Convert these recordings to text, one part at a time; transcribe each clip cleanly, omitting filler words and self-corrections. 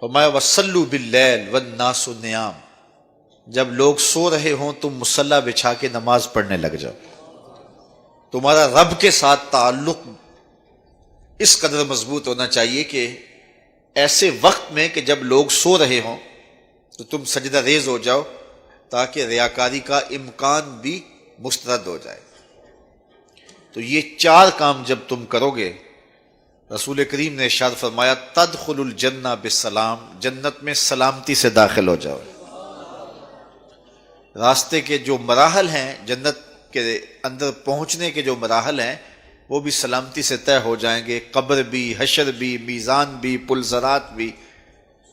فرمایا وصلوا باللیل والناس نیام، جب لوگ سو رہے ہوں تم مصلی بچھا کے نماز پڑھنے لگ جاؤ۔ تمہارا رب کے ساتھ تعلق اس قدر مضبوط ہونا چاہیے کہ ایسے وقت میں کہ جب لوگ سو رہے ہوں تو تم سجدہ ریز ہو جاؤ، تاکہ ریاکاری کا امکان بھی مسترد ہو جائے۔ تو یہ چار کام جب تم کرو گے، رسول کریم نے ارشاد فرمایا تدخل الجنہ بالسلام، جنت میں سلامتی سے داخل ہو جاؤ۔ راستے کے جو مراحل ہیں، جنت کے اندر پہنچنے کے جو مراحل ہیں، وہ بھی سلامتی سے طے ہو جائیں گے۔ قبر بھی، حشر بھی، میزان بھی، پلزرات بھی،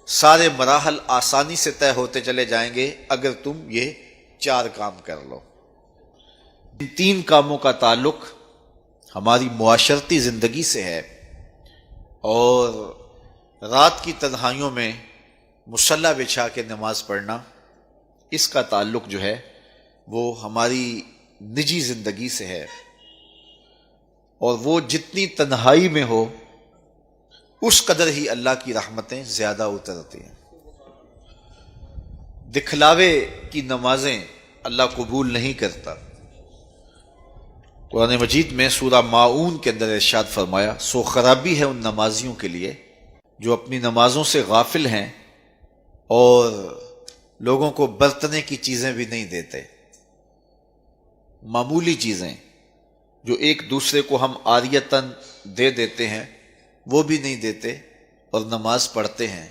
سارے مراحل آسانی سے طے ہوتے چلے جائیں گے اگر تم یہ چار کام کر لو۔ ان تین کاموں کا تعلق ہماری معاشرتی زندگی سے ہے، اور رات کی تنہائیوں میں مصلی بچھا کے نماز پڑھنا، اس کا تعلق جو ہے وہ ہماری نجی زندگی سے ہے، اور وہ جتنی تنہائی میں ہو اس قدر ہی اللہ کی رحمتیں زیادہ اترتی ہیں۔ دکھلاوے کی نمازیں اللہ قبول نہیں کرتا۔ قرآن مجید میں سورہ ماعون کے اندر ارشاد فرمایا سو خرابی ہے ان نمازیوں کے لیے جو اپنی نمازوں سے غافل ہیں اور لوگوں کو برتنے کی چیزیں بھی نہیں دیتے۔ معمولی چیزیں جو ایک دوسرے کو ہم عاریتاً دے دیتے ہیں وہ بھی نہیں دیتے اور نماز پڑھتے ہیں۔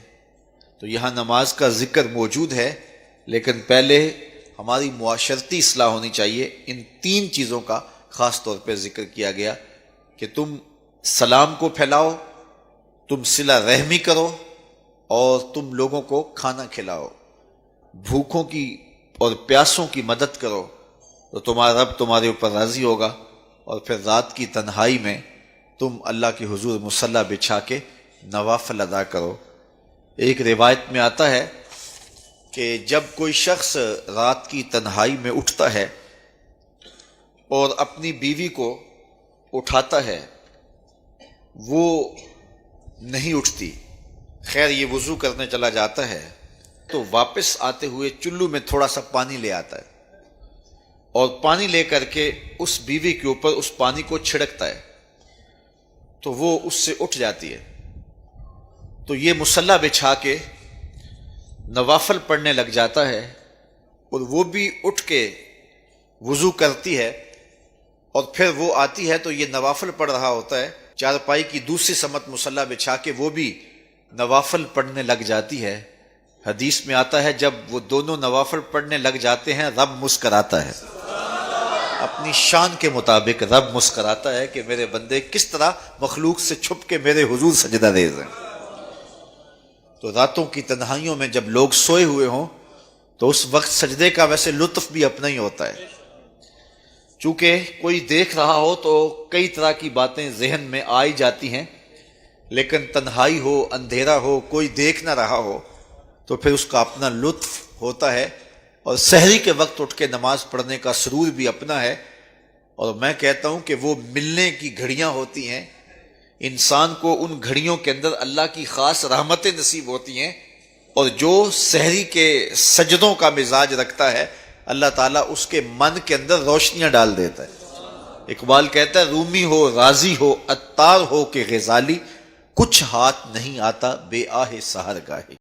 تو یہاں نماز کا ذکر موجود ہے، لیکن پہلے ہماری معاشرتی اصلاح ہونی چاہیے۔ ان تین چیزوں کا خاص طور پہ ذکر کیا گیا کہ تم سلام کو پھیلاؤ، تم صلہ رحمی کرو، اور تم لوگوں کو کھانا کھلاؤ، بھوکوں کی اور پیاسوں کی مدد کرو، تو تمہارا رب تمہارے اوپر راضی ہوگا۔ اور پھر رات کی تنہائی میں تم اللہ کے حضور مصلی بچھا کے نوافل ادا کرو۔ ایک روایت میں آتا ہے کہ جب کوئی شخص رات کی تنہائی میں اٹھتا ہے اور اپنی بیوی کو اٹھاتا ہے، وہ نہیں اٹھتی، خیر یہ وضو کرنے چلا جاتا ہے تو واپس آتے ہوئے چلو میں تھوڑا سا پانی لے آتا ہے، اور پانی لے کر کے اس بیوی کے اوپر اس پانی کو چھڑکتا ہے تو وہ اس سے اٹھ جاتی ہے۔ تو یہ مصلی بچھا کے نوافل پڑھنے لگ جاتا ہے، اور وہ بھی اٹھ کے وضو کرتی ہے، اور پھر وہ آتی ہے تو یہ نوافل پڑھ رہا ہوتا ہے، چارپائی کی دوسری سمت مصلی بچھا کے وہ بھی نوافل پڑھنے لگ جاتی ہے۔ حدیث میں آتا ہے جب وہ دونوں نوافل پڑھنے لگ جاتے ہیں رب مسکراتا ہے، اپنی شان کے مطابق رب مسکراتا ہے کہ میرے بندے کس طرح مخلوق سے چھپ کے میرے حضور سجدہ ریز ہیں۔ تو راتوں کی تنہائیوں میں جب لوگ سوئے ہوئے ہوں تو اس وقت سجدے کا ویسے لطف بھی اپنا ہی ہوتا ہے، چونکہ کوئی دیکھ رہا ہو تو کئی طرح کی باتیں ذہن میں آئی جاتی ہیں، لیکن تنہائی ہو، اندھیرا ہو، کوئی دیکھ نہ رہا ہو تو پھر اس کا اپنا لطف ہوتا ہے، اور سحری کے وقت اٹھ کے نماز پڑھنے کا سرور بھی اپنا ہے۔ اور میں کہتا ہوں کہ وہ ملنے کی گھڑیاں ہوتی ہیں، انسان کو ان گھڑیوں کے اندر اللہ کی خاص رحمتیں نصیب ہوتی ہیں، اور جو سحری کے سجدوں کا مزاج رکھتا ہے اللہ تعالیٰ اس کے من کے اندر روشنیاں ڈال دیتا ہے۔ اقبال کہتا ہے رومی ہو، رازی ہو، عطار ہو کہ غزالی، کچھ ہاتھ نہیں آتا بے آہ سحر گاہی۔